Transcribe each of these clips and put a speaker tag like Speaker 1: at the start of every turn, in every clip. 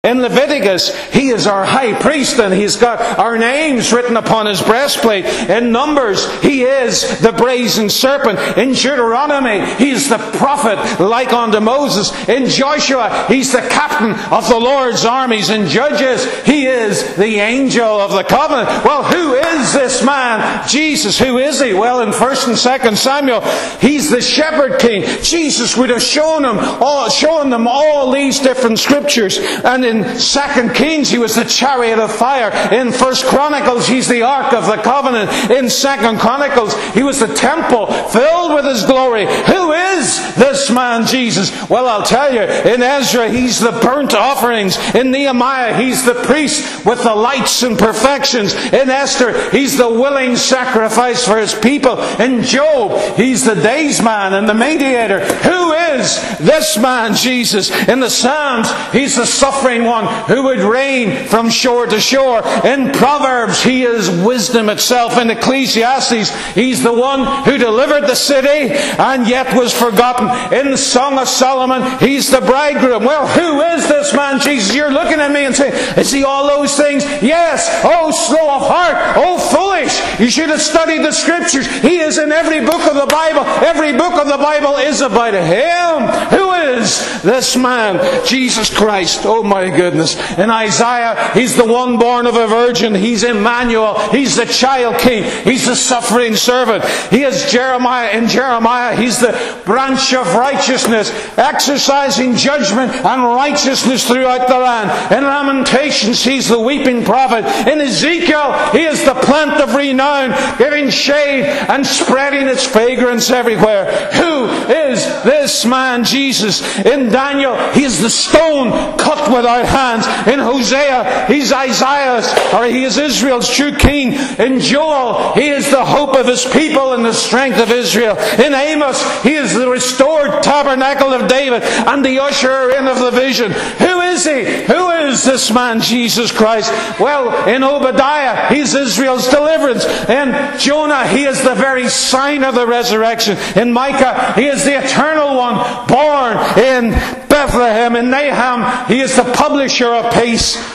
Speaker 1: In Leviticus, He is our high priest and He's got our names written upon His breastplate. In Numbers, He is the brazen serpent. In Deuteronomy, He's the prophet like unto Moses. In Joshua, He's the captain of the Lord's armies. In Judges, He is the angel of the covenant. Well, who is this man? Jesus. Who is He? Well, in 1 and 2 Samuel, He's the shepherd king. Jesus would have shown them all these different scriptures. And in 2 Kings, He was the chariot of fire. In 1 Chronicles, He's the ark of the covenant. In 2 Chronicles, He was the temple filled with His glory. Who is this man Jesus? Well, I'll tell you. In Ezra, He's the burnt offerings. In Nehemiah, He's the priest with the lights and perfections. In Esther, He's the willing sacrifice for His people. In Job, He's the days man and the mediator. Who is this man Jesus? In the Psalms, He's the suffering one who would reign from shore to shore. In Proverbs, He is wisdom itself. In Ecclesiastes, He's the one who delivered the city and yet was forgotten. In the Song of Solomon, He's the bridegroom. Well, who is this man Jesus? You're looking at me and saying, is He all those things? Yes. Oh, slow of heart. Oh, foolish. You should have studied the Scriptures. He is in every book of the Bible. Every book of the Bible is about Him. Who is this man? Jesus Christ. Oh my goodness. In Isaiah, He's the one born of a virgin. He's Emmanuel. He's the child king. He's the suffering servant. He is Jeremiah. In Jeremiah, He's the branch of righteousness, exercising judgment and righteousness throughout the land. In Lamentations, He's the weeping prophet. In Ezekiel, He is the plant of renown, giving shade and spreading its fragrance everywhere. Who is this man Jesus? In Daniel, He is the stone cut without hands. In Hosea, He's He is Israel's true king. In Joel, He is the hope of His people and the strength of Israel. In Amos, He is the restored tabernacle of David and the usherer in of the vision. Who is He? Who is this man Jesus Christ? Well, in Obadiah, He's Israel's deliverance. In Jonah, He is the very sign of the resurrection. In Micah, He is the eternal one, born in Bethlehem. In Nahum, He is the publisher of peace.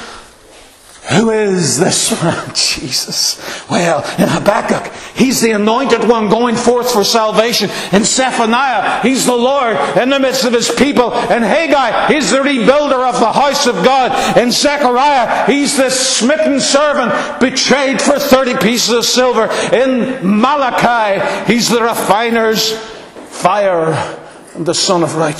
Speaker 1: Who is this man, Jesus? Well, in Habakkuk, He's the anointed one going forth for salvation. In Zephaniah, He's the Lord in the midst of His people. In Haggai, He's the rebuilder of the house of God. In Zechariah, He's the smitten servant betrayed for 30 pieces of silver. In Malachi, He's the refiner's fire and the Son of righteousness.